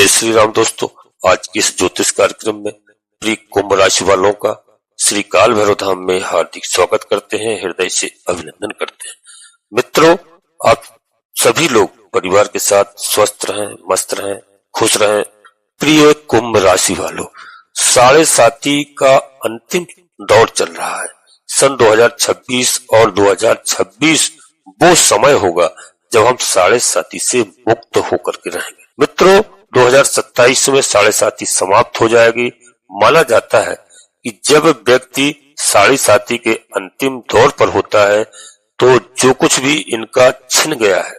जय श्री राम दोस्तों। आज के इस ज्योतिष कार्यक्रम में प्रिय कुंभ राशि वालों का श्री काल भैरव धाम में हार्दिक स्वागत करते हैं, हृदय से अभिनंदन करते हैं। मित्रों, आप सभी लोग परिवार के साथ स्वस्थ रहें, मस्त रहें, खुश रहें। प्रिय कुंभ राशि वालों, 7.5 का अंतिम दौर चल रहा है। सन 2026 और 2026 वो समय होगा जब हम 7.5 से मुक्त होकर के रहेंगे। मित्रों, 2027 में 7.5 समाप्त हो जाएगी। माना जाता है कि जब व्यक्ति 7.5 के अंतिम दौर पर होता है तो जो कुछ भी इनका छिन गया है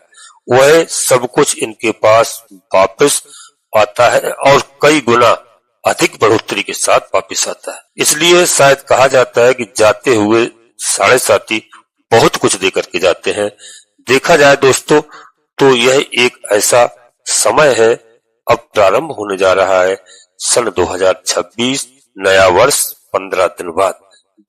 वह सब कुछ इनके पास वापस आता है और कई गुना अधिक बढ़ोतरी के साथ वापस आता है। इसलिए शायद कहा जाता है कि जाते हुए 7.5 बहुत कुछ दे करके जाते हैं। देखा जाए दोस्तों तो यह एक ऐसा समय है, अब प्रारंभ होने जा रहा है सन 2026 नया वर्ष 15 दिन बाद,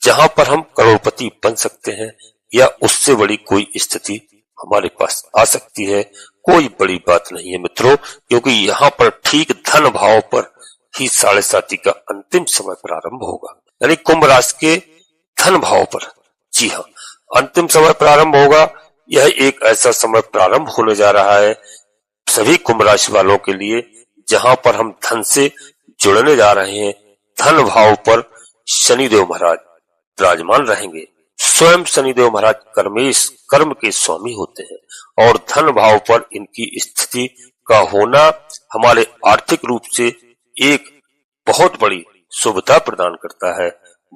जहां पर हम करोड़पति बन सकते हैं या उससे बड़ी कोई स्थिति हमारे पास आ सकती है। कोई बड़ी बात नहीं है मित्रों, क्योंकि यहाँ पर ठीक धन भाव पर ही 7.5 का अंतिम समय प्रारंभ होगा, यानी कुंभ राशि के धन भाव पर। जी हाँ, अंतिम समय प्रारंभ होगा। यह एक ऐसा समय प्रारंभ होने जा रहा है सभी कुंभ राशि वालों के लिए जहां पर हम धन से जुड़ने जा रहे हैं। धन भाव पर शनिदेव महाराज विराजमान रहेंगे। स्वयं शनिदेव महाराज कर्मेश कर्म के स्वामी होते हैं और धन भाव पर इनकी स्थिति का होना हमारे आर्थिक रूप से एक बहुत बड़ी सुविधा प्रदान करता है।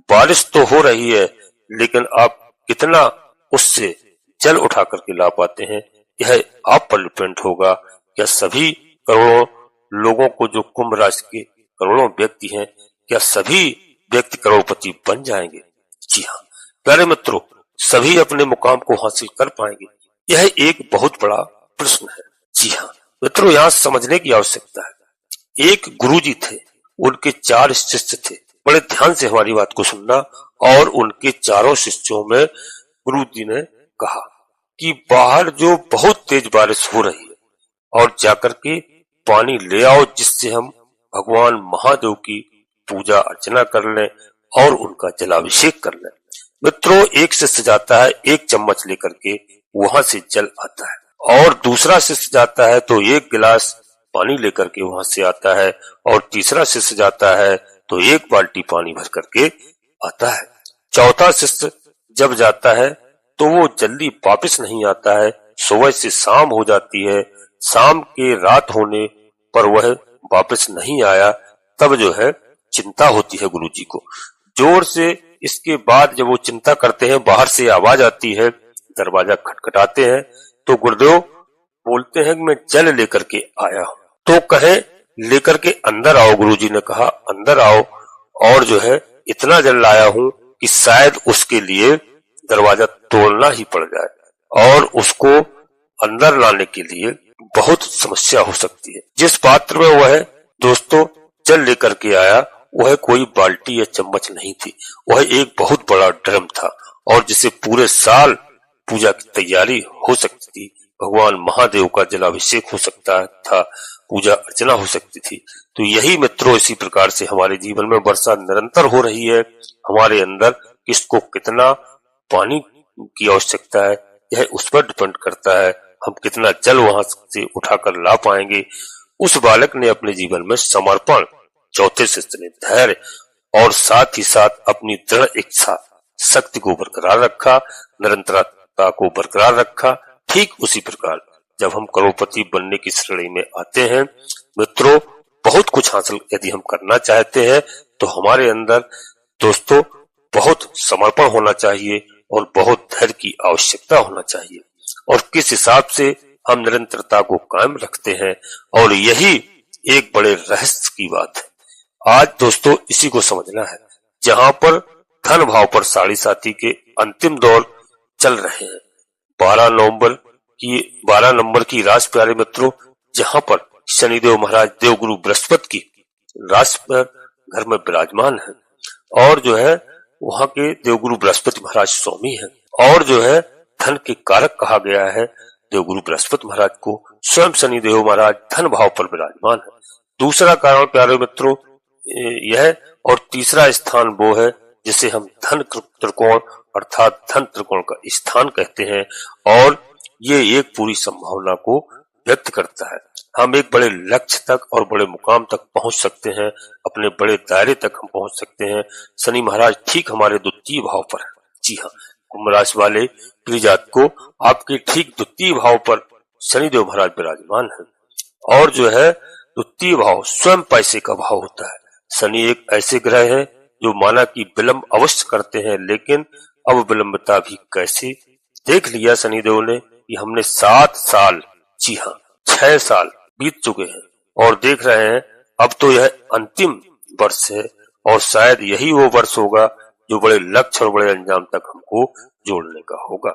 बारिश तो हो रही है, लेकिन आप कितना उससे जल उठा करके ला पाते हैं यह आप पर डिपेंड होगा। क्या सभी करोड़ों लोगों को, जो कुंभ राशि के करोड़ों व्यक्ति हैं, क्या सभी व्यक्ति करोड़पति बन जाएंगे? जी हाँ प्यारे मित्रों, सभी अपने मुकाम को हासिल कर पाएंगे? यह एक बहुत बड़ा प्रश्न है। जी हाँ मित्रों, यहाँ समझने की आवश्यकता है। एक गुरुजी थे, उनके 4 शिष्य थे। बड़े ध्यान से हमारी बात को सुनना। और उनके चारों शिष्यों में गुरुजी ने कहा कि बाहर जो बहुत तेज बारिश हो रही है और जाकर के पानी ले आओ, जिससे हम भगवान महादेव की पूजा अर्चना कर लें और उनका जलाभिषेक कर लें। मित्रों, एक शिष्य जाता है, 1 चम्मच लेकर के वहां से जल आता है, और दूसरा शिष्य जाता है तो 1 गिलास पानी लेकर के वहां से आता है, और तीसरा शिष्य जाता है तो 1 बाल्टी पानी भर करके आता है। चौथा शिष्य जब जाता है तो वो जल्दी वापस नहीं आता है। सुबह से शाम हो जाती है, शाम के रात होने पर वह वापस नहीं आया। तब जो है चिंता होती है गुरुजी को जोर से। इसके बाद जब वो चिंता करते हैं, बाहर से आवाज आती है, दरवाजा खटखटाते हैं तो गुरुदेव बोलते हैं कि मैं जल लेकर के आया हूँ। तो कहे लेकर के अंदर आओ। गुरुजी ने कहा अंदर आओ, और जो है इतना जल लाया हूँ कि शायद उसके लिए दरवाजा तोड़ना ही पड़ जाए और उसको अंदर लाने के लिए बहुत समस्या हो सकती है। जिस पात्र में वह दोस्तों जल लेकर के आया वह कोई बाल्टी या चम्मच नहीं थी, वह एक बहुत बड़ा ड्रम था, और जिसे पूरे साल पूजा की तैयारी हो सकती थी। भगवान महादेव का जलाभिषेक हो सकता था, पूजा अर्चना हो सकती थी। तो यही मित्रों, इसी प्रकार से हमारे जीवन में वर्षा निरंतर हो रही है। हमारे अंदर किसको कितना पानी की आवश्यकता है यह उस पर डिपेंड करता है, हम कितना जल वहां से उठाकर ला पाएंगे। उस बालक ने अपने जीवन में समर्पण, चौथे शिष्य ने धैर्य और साथ ही साथ अपनी दृढ़ इच्छा शक्ति को बरकरार रखा, निरंतरता को बरकरार रखा। ठीक उसी प्रकार जब हम करोड़पति बनने की श्रेणी में आते हैं मित्रों, बहुत कुछ हासिल यदि हम करना चाहते हैं तो हमारे अंदर दोस्तों बहुत समर्पण होना चाहिए और बहुत धैर्य की आवश्यकता होना चाहिए, और किस हिसाब से हम निरंतरता को कायम रखते हैं, और यही एक बड़े रहस्य की बात है। आज दोस्तों इसी को समझना है। जहां पर धन भाव पर 7.5 के अंतिम दौर चल रहे हैं, 12 नंबर की राशि प्यारे मित्रों, जहां पर शनिदेव महाराज देवगुरु बृहस्पति की राशि पर घर में विराजमान है, और जो है वहां के देवगुरु बृहस्पति महाराज स्वामी हैं, और जो है धन के कारक कहा गया है देवगुरु बृहस्पति महाराज को। स्वयं शनिदेव महाराज धन भाव पर विराजमान है। दूसरा कारण प्यारे मित्रों यह, और तीसरा स्थान वो है जिसे हम धन त्रिकोण अर्थात धन त्रिकोण का स्थान कहते हैं, और ये एक पूरी संभावना को व्यक्त करता है। हम एक बड़े लक्ष्य तक और बड़े मुकाम तक पहुंच सकते हैं, अपने बड़े दायरे तक हम पहुंच सकते हैं। शनि महाराज ठीक हमारे द्वितीय भाव पर है। जी हाँ, कुंभ राशि वाले प्रिय जात को आपके ठीक द्वितीय भाव पर शनिदेव महाराज विराजमान है, और जो है द्वितीय भाव स्वयं पैसे का भाव होता है। शनि एक ऐसे ग्रह है जो माना कि विलंब अवश्य करते हैं, लेकिन अब विलंबता भी कैसे। देख लिया शनिदेव ने कि हमने 7 साल, जी हाँ 6 साल बीत चुके हैं, और देख रहे हैं अब तो यह अंतिम वर्ष है, और शायद यही वो वर्ष होगा जो बड़े लक्ष्य और बड़े अंजाम तक हमको जोड़ने का होगा।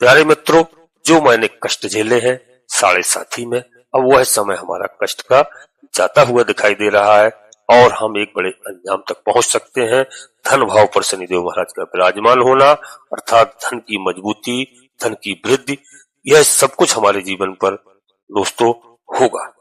प्यारे मित्रों, जो मैंने कष्ट झेले हैं 7.5 में, अब वह समय हमारा कष्ट का जाता हुआ दिखाई दे रहा है, और हम एक बड़े अंजाम तक पहुंच सकते हैं। धन भाव पर शनिदेव महाराज का विराजमान होना अर्थात धन की मजबूती, धन की वृद्धि, यह सब कुछ हमारे जीवन पर दोस्तों होगा।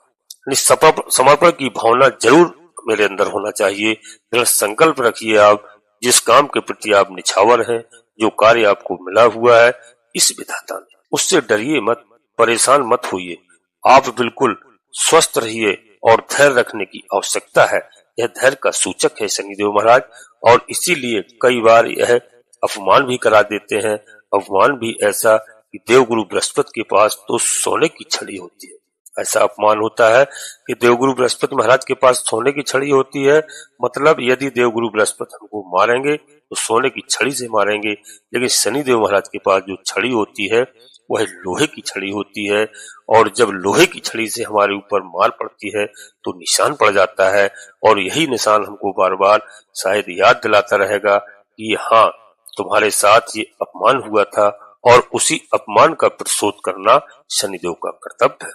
समर्पण की भावना जरूर मेरे अंदर होना चाहिए। दृढ़ संकल्प रखिए आप, जिस काम के प्रति आप निछावर हैं, जो कार्य आपको मिला हुआ है इस विधाता ने, उससे डरिए मत, परेशान मत होइए। आप बिल्कुल स्वस्थ रहिए, और धैर्य रखने की आवश्यकता है। यह धैर्य का सूचक है शनिदेव महाराज, और इसीलिए कई बार यह अपमान भी करा देते हैं। अपमान भी ऐसा कि देवगुरु बृहस्पति के पास तो सोने की छड़ी होती है। ऐसा अपमान होता है कि देवगुरु बृहस्पति महाराज के पास सोने की छड़ी होती है, मतलब यदि देवगुरु बृहस्पति हमको मारेंगे तो सोने की छड़ी से मारेंगे, लेकिन शनिदेव महाराज के पास जो छड़ी होती है वह लोहे की छड़ी होती है, और जब लोहे की छड़ी से हमारे ऊपर मार पड़ती है तो निशान पड़ जाता है, और यही निशान हमको बार बार शायद याद दिलाता रहेगा कि हाँ तुम्हारे साथ ये अपमान हुआ था, और उसी अपमान का प्रतिशोध करना शनिदेव का कर्तव्य है।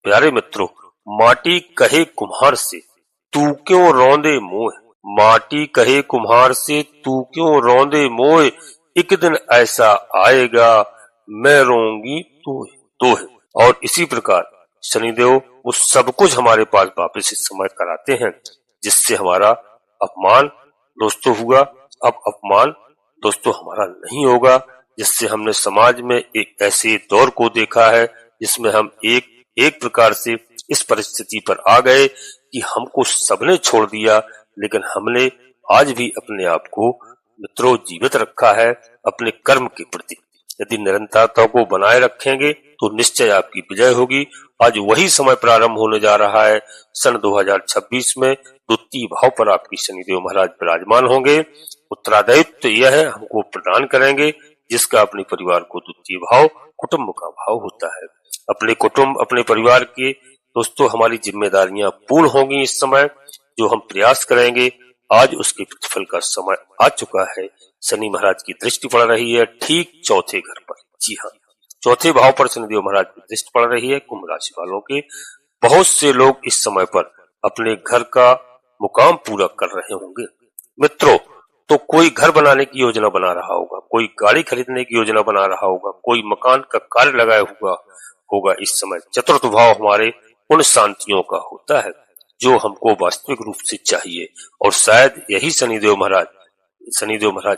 प्यारे मित्रों, माटी कहे कुम्हार से तू क्यों रौंदे मोह, माटी कहे कुम्हार से तू क्यों रौंदे मोह, एक दिन ऐसा आएगा मैं रोऊंगी तो है। और इसी प्रकार शनिदेव वो सब कुछ हमारे पास वापस इस समय कराते हैं जिससे हमारा अपमान दोस्तों हुआ। अब अपमान दोस्तों हमारा नहीं होगा, जिससे हमने समाज में एक ऐसे दौर को देखा है जिसमें हम एक प्रकार से इस परिस्थिति पर आ गए कि हमको सबने छोड़ दिया, लेकिन हमने आज भी अपने आप को मित्रों जीवित रखा है अपने कर्म के प्रति। यदि निरंतरता को बनाए रखेंगे तो निश्चय आपकी विजय होगी। आज वही समय प्रारंभ होने जा रहा है। सन 2026 में द्वितीय भाव पर आपकी शनिदेव महाराज विराजमान होंगे। उत्तरादायित्व तो यह है हमको प्रदान करेंगे जिसका अपने परिवार को द्वितीय भाव कुटुंब का भाव होता है। अपने कुटुंब अपने परिवार के दोस्तों हमारी जिम्मेदारियां पूर्ण होंगी। इस समय जो हम प्रयास करेंगे आज उसके प्रतिफल का समय आ चुका है। शनि महाराज की दृष्टि पड़ रही है ठीक चौथे घर पर। जी हाँ, चौथे भाव पर शनिदेव महाराज की दृष्टि पड़ रही है। कुंभ राशि वालों के बहुत से लोग इस समय पर अपने घर का मुकाम पूरा कर रहे होंगे। मित्रों, तो कोई घर बनाने की योजना बना रहा होगा, कोई गाड़ी खरीदने की योजना बना रहा होगा, कोई मकान का कार्य लगाया होगा। इस समय चतुर्थ भाव हमारे उन शांतियों का होता है जो हमको वास्तविक रूप से चाहिए, और शायद यही शनिदेव महाराज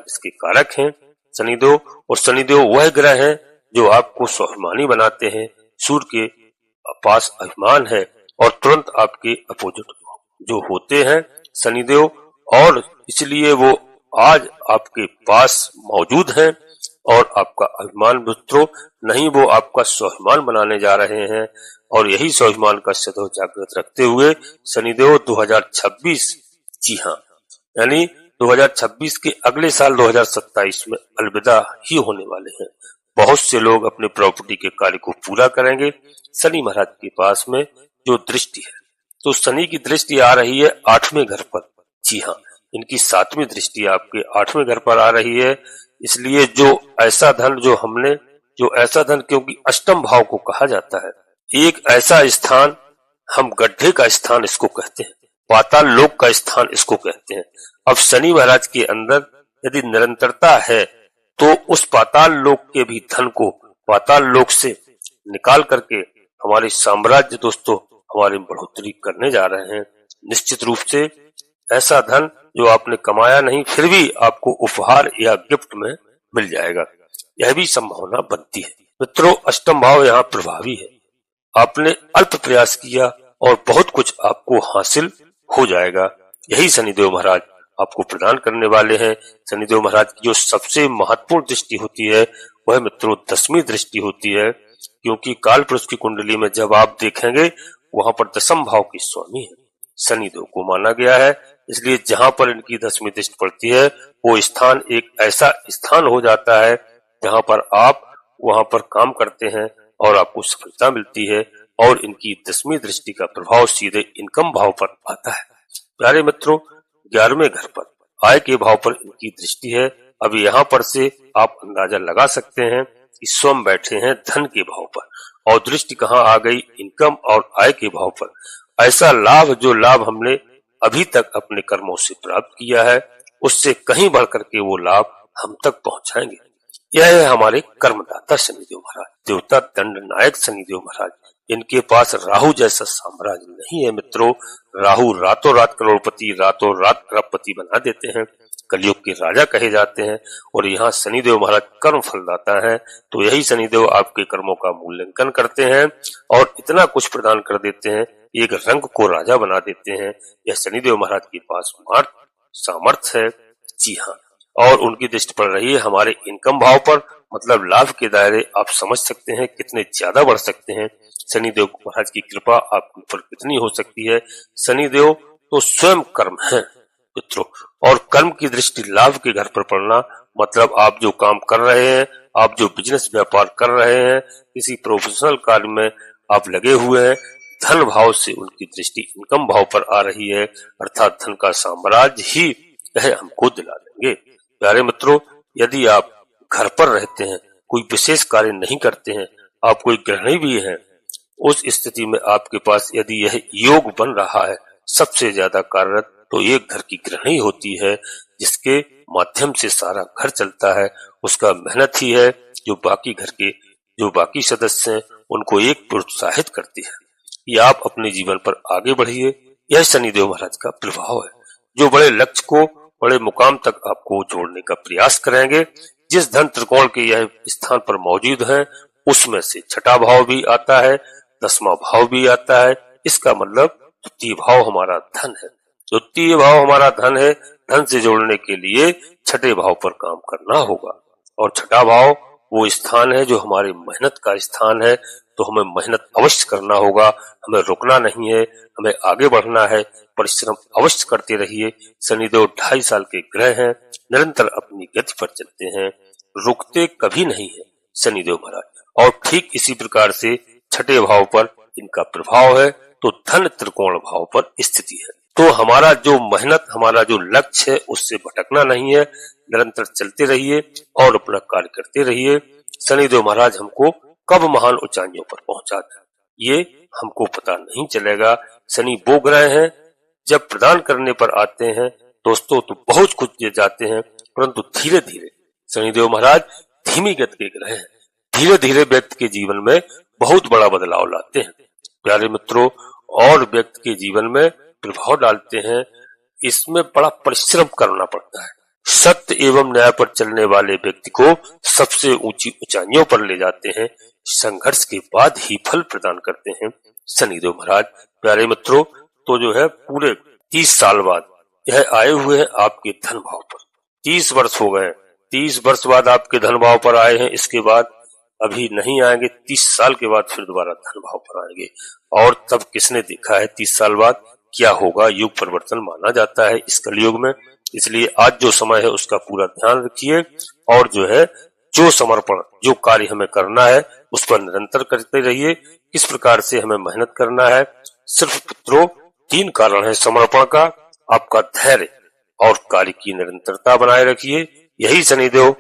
इसके कारक हैं। शनिदेव वह ग्रह हैं जो आपको स्वाभिमानी बनाते हैं। सूर्य के पास अभिमान है और तुरंत आपके अपोजिट जो होते हैं शनिदेव, और इसलिए वो आज आपके पास मौजूद हैं और आपका अभिमान मित्रों नहीं, वो आपका स्वाभिमान बनाने जा रहे हैं। और यही स्वाभिमान का सदैव जागृत रखते हुए शनिदेव 2026, जी हाँ, यानी 2026 के अगले साल 2027 में अलविदा ही होने वाले हैं। बहुत से लोग अपने प्रॉपर्टी के कार्य को पूरा करेंगे शनि महाराज के पास में जो दृष्टि है। तो शनि की दृष्टि आ रही है 8वें घर पर। जी हाँ, इनकी 7वीं दृष्टि आपके 8वें घर पर आ रही है। इसलिए जो ऐसा धन क्योंकि अष्टम भाव को कहा जाता है, एक ऐसा स्थान, हम गड्ढे का स्थान इसको कहते हैं, पाताल लोक का स्थान इसको कहते हैं। अब शनि महाराज के अंदर यदि निरंतरता है तो उस पाताल लोक के भी धन को पाताल लोक से निकाल करके हमारे साम्राज्य दोस्तों हमारी बढ़ोतरी करने जा रहे हैं। निश्चित रूप से ऐसा धन जो आपने कमाया नहीं फिर भी आपको उपहार या गिफ्ट में मिल जाएगा, यह भी संभावना बनती है। मित्रों, अष्टम भाव यहाँ प्रभावी है। आपने अल्प प्रयास किया और बहुत कुछ आपको हासिल हो जाएगा, यही शनिदेव महाराज आपको प्रदान करने वाले हैं। शनिदेव महाराज की जो सबसे महत्वपूर्ण दृष्टि होती है वह मित्रों 10वीं दृष्टि होती है, क्योंकि काल पुरुष की कुंडली में जब आप देखेंगे वहां पर 10म भाव की स्वामी है, शनिदेव को माना गया है। इसलिए जहां पर इनकी 10वीं दृष्टि पड़ती है वो स्थान एक ऐसा स्थान हो जाता है जहां पर आप वहां पर काम करते हैं और आपको सफलता मिलती है, और इनकी 10वीं दृष्टि का प्रभाव सीधे इनकम भाव पर आता है। प्यारे मित्रों, 11वें घर पर आय के भाव पर इनकी दृष्टि है। अब यहाँ पर से आप अंदाजा लगा सकते हैं कि स्वयं बैठे हैं धन के भाव पर, और दृष्टि कहाँ आ गई, इनकम और आय के भाव पर। ऐसा लाभ जो लाभ हमने अभी तक अपने कर्मों से प्राप्त किया है उससे कहीं बढ़ करके वो लाभ हम तक पहुंचाएंगे। यह है हमारे कर्मदाता शनिदेव महाराज, देवता दंड नायक शनिदेव महाराज। इनके पास राहु जैसा साम्राज्य नहीं है मित्रों। राहु रातों रात करोड़पति, रातों रात अरबपति बना देते हैं, कलयुग के राजा कहे जाते हैं, और यहाँ शनिदेव महाराज कर्म फलदाता है। तो यही शनिदेव आपके कर्मों का मूल्यांकन करते हैं और इतना कुछ प्रदान कर देते हैं, एक रंग को राजा बना देते हैं। यह शनिदेव महाराज के पास सामर्थ्य है। जी हाँ, और उनकी दृष्टि पड़ रही है हमारे इनकम भाव पर, मतलब लाभ के दायरे आप समझ सकते हैं कितने ज्यादा बढ़ सकते हैं। शनिदेव महाराज की कृपा आपके ऊपर कितनी हो सकती है। शनिदेव तो स्वयं कर्म है मित्रों, और कर्म की दृष्टि लाभ के घर पर पड़ना मतलब आप जो काम कर रहे हैं, आप जो बिजनेस व्यापार कर रहे हैं, किसी प्रोफेशनल कार्य में आप लगे हुए हैं, धन भाव से उनकी दृष्टि इनकम भाव पर आ रही है, अर्थात धन का साम्राज्य ही यह हमको दिला देंगे। प्यारे मित्रों, यदि आप घर पर रहते हैं, कोई विशेष कार्य नहीं करते हैं, आप कोई गृहिणी भी हैं, उस स्थिति में आपके पास यदि यह योग बन रहा है, सबसे ज्यादा कार्यरत तो एक घर की गृहिणी होती है, जिसके माध्यम से सारा घर चलता है। उसका मेहनत ही है जो बाकी घर के जो बाकी सदस्य हैं उनको एक प्रोत्साहित करती है कि आप अपने जीवन पर आगे बढ़िए। यह शनिदेव महाराज का प्रभाव है जो बड़े लक्ष्य को, बड़े मुकाम तक आपको जोड़ने का प्रयास करेंगे। जिस धन त्रिकोण के यह स्थान पर मौजूद है उसमें से छठा भाव भी आता है, 10वां भाव भी आता है। इसका मतलब द्वितीय भाव हमारा धन है। द्वितीय भाव हमारा धन है। धन से जोड़ने के लिए छठे भाव पर काम करना होगा, और छठा भाव वो स्थान है जो हमारी मेहनत का स्थान है। तो हमें मेहनत अवश्य करना होगा, हमें रुकना नहीं है, हमें आगे बढ़ना है, परिश्रम अवश्य करते रहिए। शनिदेव 2.5 साल के ग्रह हैं, निरंतर अपनी गति पर चलते हैं, रुकते कभी नहीं है शनिदेव महाराज। और ठीक इसी प्रकार से छठे भाव पर इनका प्रभाव है, तो धन त्रिकोण भाव पर स्थिति है। तो हमारा जो मेहनत, हमारा जो लक्ष्य है उससे भटकना नहीं है, निरंतर चलते रहिए और अपना कार्य करते रहिए। शनिदेव महाराज हमको कब महान ऊंचाइयों पर पहुंचाते हैं ये हमको पता नहीं चलेगा। शनि वो ग्रह हैं, जब प्रदान करने पर आते हैं दोस्तों तो बहुत कुछ दे जाते हैं, परंतु धीरे धीरे शनिदेव महाराज धीमी गति के ग्रह हैं, धीरे धीरे व्यक्ति के जीवन में बहुत बड़ा बदलाव लाते हैं। प्यारे मित्रों, और व्यक्ति के जीवन में प्रभाव डालते हैं, इसमें बड़ा परिश्रम करना पड़ता है। सत्य एवं न्याय पर चलने वाले व्यक्ति को सबसे ऊंची ऊंचाइयों पर ले जाते हैं। संघर्ष के बाद ही फल प्रदान करते हैं शनिदेव महाराज। प्यारे मित्रों, तो जो है पूरे 30 साल बाद यह आए हुए हैं आपके धन भाव पर। 30 वर्ष हो गए, 30 वर्ष बाद आपके धन भाव पर आए हैं। इसके बाद अभी नहीं आएंगे, 30 साल के बाद फिर दोबारा धन भाव पर आएंगे। और तब किसने देखा है 30 साल बाद क्या होगा? युग परिवर्तन माना जाता है इस कलयुग में। इसलिए आज जो समय है उसका पूरा ध्यान रखिए, और जो है जो समर्पण, जो कार्य हमें करना है उस पर निरंतर करते रहिए। किस प्रकार से हमें मेहनत करना है? सिर्फ पुत्रों 3 कारण है समर्पण का, आपका धैर्य और कार्य की निरंतरता बनाए रखिए। यही शनिदेव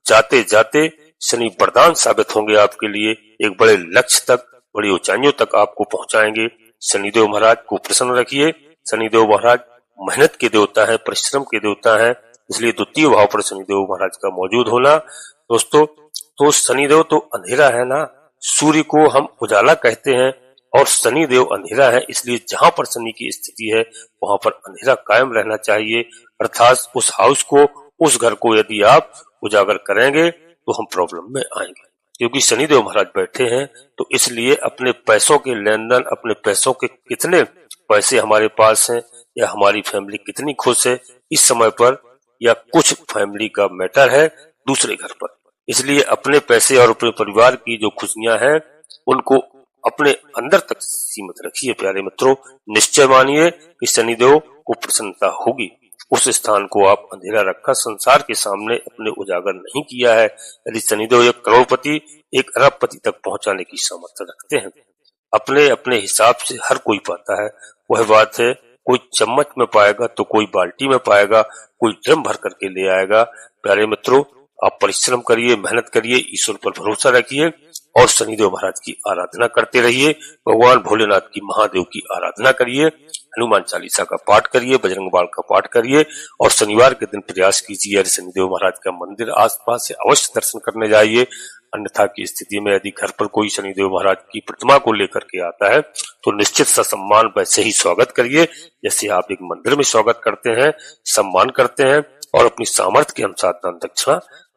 जाते जाते शनि वरदान साबित होंगे आपके लिए, एक बड़े लक्ष्य तक, बड़ी ऊंचाइयों तक आपको पहुंचाएंगे। शनिदेव महाराज को प्रसन्न रखिए। शनिदेव महाराज मेहनत के देवता है, परिश्रम के देवता है, इसलिए द्वितीय भाव पर शनिदेव महाराज का मौजूद होना दोस्तों। तो शनिदेव तो अंधेरा है ना, सूर्य को हम उजाला कहते हैं, और शनि देव अंधेरा है, इसलिए जहां पर शनि की स्थिति है वहां पर अंधेरा कायम रहना चाहिए। अर्थात उस हाउस को, उस घर को यदि आप उजागर करेंगे तो हम प्रॉब्लम में आएंगे, क्योंकि शनिदेव महाराज बैठे हैं। तो इसलिए अपने पैसों के लेन देन, अपने पैसों के कितने पैसे हमारे पास हैं या हमारी फैमिली कितनी खुश है इस समय पर, या कुछ फैमिली का मैटर है दूसरे घर पर, इसलिए अपने पैसे और अपने परिवार की जो खुशियां हैं उनको अपने अंदर तक सीमित रखिए प्यारे मित्रों। निश्चय मानिए कि शनिदेव को प्रसन्नता होगी। उस स्थान को आप अंधेरा रखा, संसार के सामने अपने उजागर नहीं किया है। यदि शनिदेव एक करोड़पति, एक अरबपति तक पहुंचाने की सामर्थ्य रखते हैं, अपने अपने हिसाब से हर कोई पाता है। वह बात है, कोई चम्मच में पाएगा तो कोई बाल्टी में पाएगा, कोई ड्रम भर करके ले आएगा। प्यारे मित्रों, आप परिश्रम करिए, मेहनत करिए, ईश्वर पर भरोसा रखिए और शनिदेव महाराज की आराधना करते रहिए। भगवान भोलेनाथ की, महादेव की आराधना करिए, हनुमान चालीसा का पाठ करिए, बजरंग बाण का पाठ करिए और शनिवार के दिन प्रयास कीजिए शनिदेव महाराज का मंदिर आसपास से अवश्य दर्शन करने जाइए। अन्यथा की स्थिति में यदि घर पर कोई शनिदेव महाराज की प्रतिमा को लेकर के आता है तो निश्चित सम्मान वैसे ही स्वागत करिए जैसे आप एक मंदिर में स्वागत करते हैं, सम्मान करते हैं, और अपनी सामर्थ्य के अनुसार दान दक्षिणा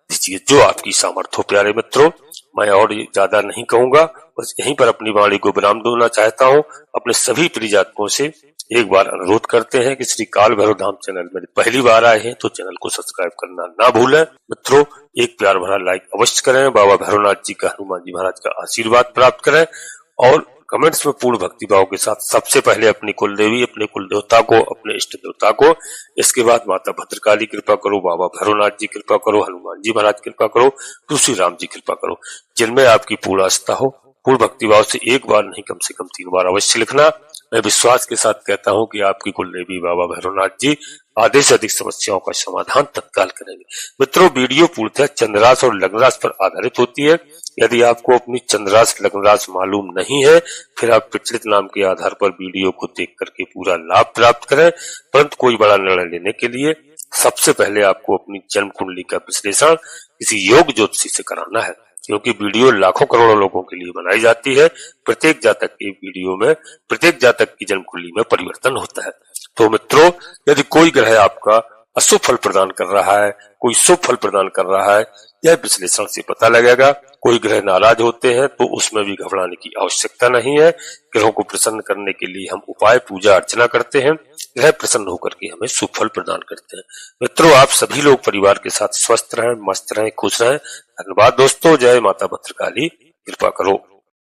दीजिए, जो आपकी सामर्थ्य हो। प्यारे मित्रों, मैं और ज्यादा नहीं कहूंगा, बस यहीं पर अपनी वाणी को विराम देना चाहता हूं। अपने सभी प्रियजातकों से एक बार अनुरोध करते हैं कि श्री काल भैरव धाम चैनल में पहली बार आए हैं तो चैनल को सब्सक्राइब करना ना भूलें। मित्रों, एक प्यार भरा लाइक अवश्य करें, बाबा भैरवनाथ जी का, हनुमान जी महाराज का आशीर्वाद प्राप्त करें और कमेंट्स में पूर्ण भक्ति भाव के साथ सबसे पहले अपनी कुल देवी, अपने कुल देवता को, अपने इष्ट देवता को, इसके बाद माता भद्रकाली कृपा करो, बाबा भैरवनाथ जी कृपा करो, हनुमान जी महाराज कृपा करो, तुलसी राम जी कृपा करो। जिनमें आपकी पूर्ण आस्था हो, पूर्ण भक्ति भाव से एक बार नहीं कम से कम 3 बार अवश्य लिखना। मैं विश्वास के साथ कहता हूं कि आपकी कुल देवी बाबा भैरवनाथ जी आधे से अधिक समस्याओं का समाधान तत्काल करेंगे। मित्रों, वीडियो पूर्णतः चंद्रास और लग्न राशि पर आधारित होती है। यदि आपको अपनी चंद्रास लग्न राशि मालूम नहीं है, फिर आप प्रचलित नाम के आधार पर वीडियो को देख करके पूरा लाभ प्राप्त करें। परंतु कोई बड़ा निर्णय लेने के लिए सबसे पहले आपको अपनी जन्म कुंडली का विश्लेषण किसी योग ज्योतिषी से कराना है, क्योंकि वीडियो लाखों करोड़ों लोगों के लिए बनाई जाती है। प्रत्येक जातक की वीडियो में, प्रत्येक जातक की जन्म कुंडली में परिवर्तन होता है। तो मित्रों, यदि कोई ग्रह आपका अशुभ फल प्रदान कर रहा है, कोई शुभ फल प्रदान कर रहा है, यह विश्लेषण से पता लगेगा। कोई ग्रह नाराज होते हैं तो उसमें भी घबराने की आवश्यकता नहीं है। ग्रहों को प्रसन्न करने के लिए हम उपाय, पूजा अर्चना करते हैं, ग्रह प्रसन्न होकर के हमें शुभ फल प्रदान करते हैं। मित्रों, आप सभी लोग परिवार के साथ स्वस्थ रहें, मस्त रहें, खुश रहें। धन्यवाद दोस्तों। जय माता भद्रकाली, कृपा करो।